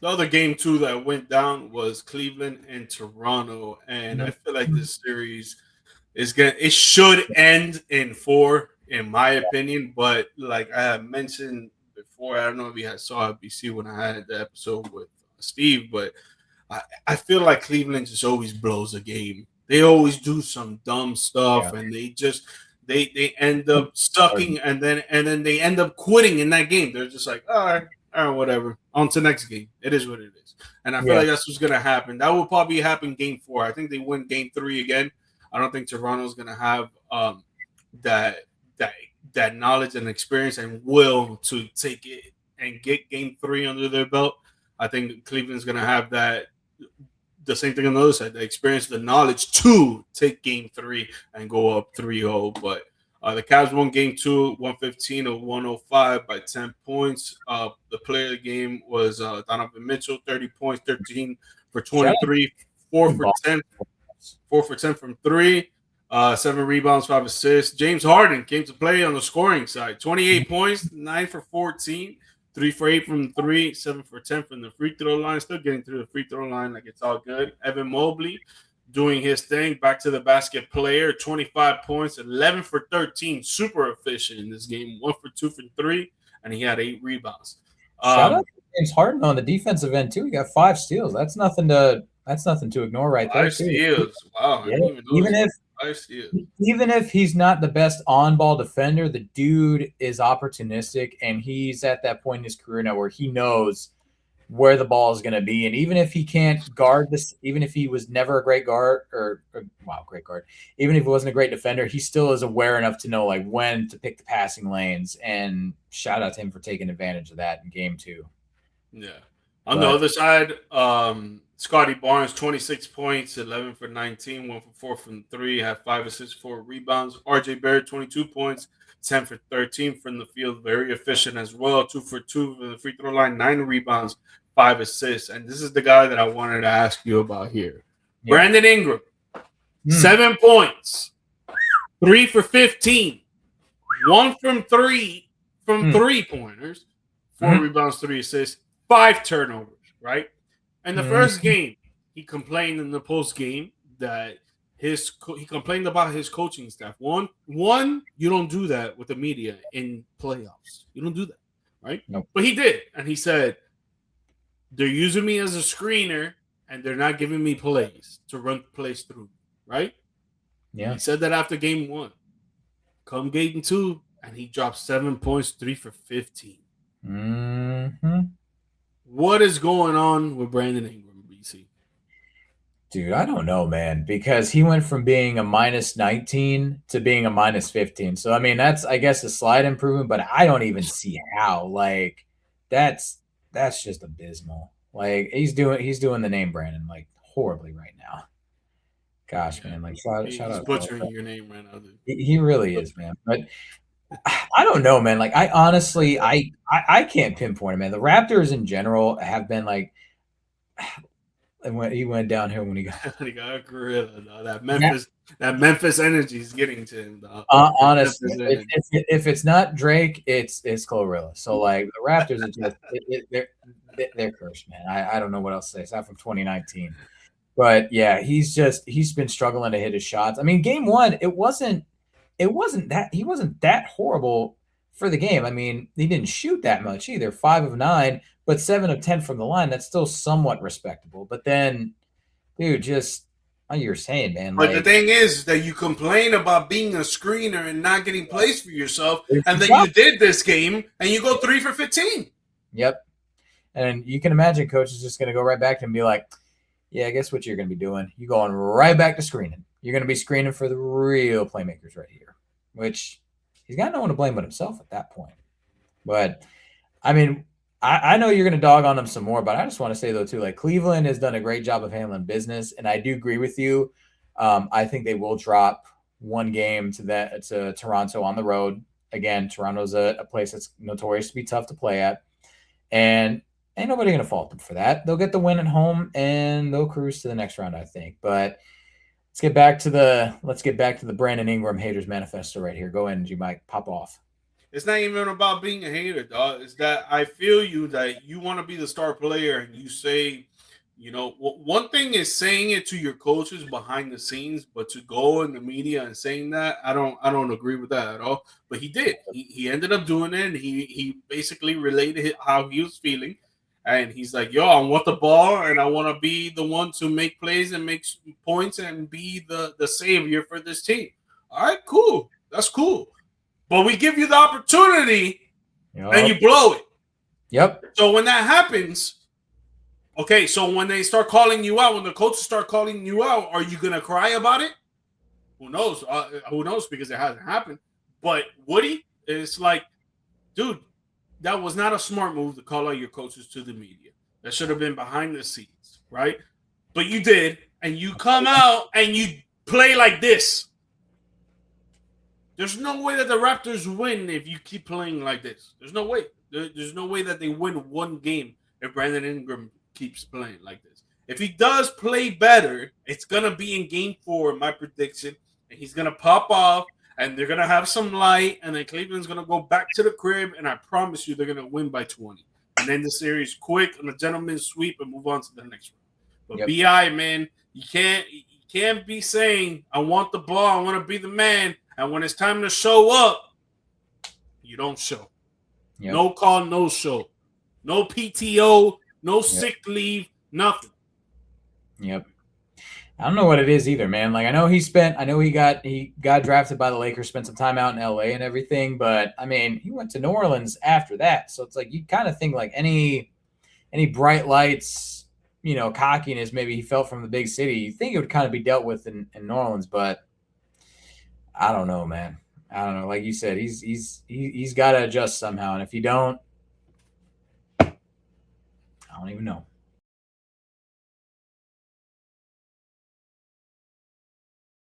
The other game too that went down was Cleveland and Toronto, and I feel like this series it should end in four, in my opinion. But like I had mentioned before, I don't know if you had saw BC when I had the episode with Steve, but I feel like Cleveland just always blows a game. They always do some dumb stuff, Yeah. and they end up sucking, and then they end up quitting in that game. They're just like, all right, whatever. On to the next game. It is what it is. And I feel Yeah. like that's what's gonna happen. That will probably happen game four. I think they win game three again. I don't think Toronto's gonna have that that that knowledge and experience and will to take it and get game three under their belt. I think Cleveland's gonna have that the same thing on the other side, the experience, the knowledge to take game three and go up 3-0. But the Cavs won game two, 115 to 105 by 10 points. The player of the game was Donovan Mitchell, 30 points, 13 for Shout 23, 4 out for to 10, 4 for 10 from three, 7 rebounds, 5 assists. James Harden came to play on the scoring side, 28 points, 9 for 14, 3 for 8 from three, 7 for 10 from the free throw line. Still getting through the free throw line like it's all good. Evan Mobley doing his thing. Back to the basket player, 25 points, 11 for 13. Super efficient in this game. 1 for 2 from three, and he had 8 rebounds. Shout out to James Harden on the defensive end too. He got 5 steals. That's nothing to ignore right there Five too. steals. Wow, I Yeah. didn't even Even notice if that. 5 steals. even if he's not the best on-ball defender, the dude is opportunistic, and he's at that point in his career now where he knows where the ball is going to be. And even if he can't guard this, even if he was never a great guard great guard, even if he wasn't a great defender, he still is aware enough to know like when to pick the passing lanes. And shout out to him for taking advantage of that in game two. Yeah. On the But other side, Scotty Barnes, 26 points, 11 for 19, 1 for 4 from three, had 5 assists, 4 rebounds. RJ Barrett, 22 points, 10 for 13 from the field, very efficient as well. 2 for 2 from the free throw line, 9 rebounds, 5 assists. And this is the guy that I wanted to ask you about here. yeah. Brandon Ingram, Mm. 7 points, 3 for 15, 1 from 3 pointers, 4 rebounds, 3 assists, 5 turnovers, right? In the first game, he complained in the post game that he complained about his coaching staff. One, you don't do that with the media in playoffs. You don't do that, right? Nope. But he did, and he said they're using me as a screener, and they're not giving me plays to run plays through, right? Yeah. He said that after game one. Come game two, and he dropped 7 points, 3 for 15. Mm-hmm. What is going on with Brandon Ingram, BC? Dude, I don't know, man, because he went from being a minus 19 to being a minus 15. So, I mean, that's, I guess, a slight improvement, but I don't even see how. Like, that's just abysmal. Like, he's doing the name Brandon, like, horribly right now. Gosh, Yeah, man, like, he's shout out. butchering your name right now. He really is, man. But I don't know, man. Like, I honestly, I can't pinpoint it, man. The Raptors in general have been like, he went downhill when he got He got a gorilla, dog. That Memphis energy is getting to him, dog. honestly, if it's not Drake, it's Glorilla. So like the Raptors are just they're cursed, man. I don't know what else to say. It's not from 2019, but yeah, he's been struggling to hit his shots. I mean, game one, it wasn't that he wasn't that horrible for the game. I mean, he didn't shoot that much either, 5 of 9, but 7 of 10 from the line. That's still somewhat respectable. But then, dude, just like you're saying, man, But the like thing is that you complain about being a screener and not getting plays for yourself, it's and then tough. you did this game and you go 3 for 15. Yep. And you can imagine coach is just going to go right back and be like, yeah, guess what you're going to be doing? You're going right back to screening. You're going to be screening for the real playmakers right here, which he's got no one to blame but himself at that point. But, I mean, I know you're going to dog on him some more, but I just want to say, though, too, like Cleveland has done a great job of handling business, and I do agree with you. I think they will drop one game to Toronto on the road. Again, Toronto's a place that's notorious to be tough to play at, and ain't nobody going to fault them for that. They'll get the win at home, and they'll cruise to the next round, I think. But let's get back to the Brandon Ingram haters manifesto right here. Go ahead, G Mike, pop off. It's not even about being a hater, dog. It's that I feel you that you want to be the star player and you say, one thing is saying it to your coaches behind the scenes, but to go in the media and saying that, I don't agree with that at all. But he did. He ended up doing it. And he basically related how he was feeling, and he's like, "Yo, I want the ball, and I want to be the one to make plays and make points and be the savior for this team." All right, cool. That's cool. But we give you the opportunity and Yep. you blow it. Yep. So when that happens, okay, so when they start calling you out, when the coaches start calling you out, are you gonna cry about it? Who knows? Who knows? Because it hasn't happened. But Woody, it's like, dude, that was not a smart move to call out your coaches to the media. That should have been behind the scenes, right? But you did, and you come out and you play like this. There's no way that the Raptors win if you keep playing like this. There's no way. There's no way that they win one game if Brandon Ingram keeps playing like this. If he does play better, it's gonna be in Game 4, my prediction, and he's gonna pop off, and they're gonna have some light, and then Cleveland's gonna go back to the crib, and I promise you, they're gonna win by 20, and then the series quick on a gentleman's sweep and move on to the next round. But Yep. Bi, man, you can't be saying I want the ball, I want to be the man. And when it's time to show up, you don't show. Yep. No call, no show. No PTO, no sick leave, nothing. Yep. I don't know what it is either, man. Like I know he got drafted by the Lakers, spent some time out in LA and everything, but I mean, he went to New Orleans after that. So it's like you kind of think like any bright lights, cockiness maybe he felt from the big city. You think it would kind of be dealt with in New Orleans, but I don't know, man. I don't know. Like you said, he's got to adjust somehow, and if you don't, I don't even know.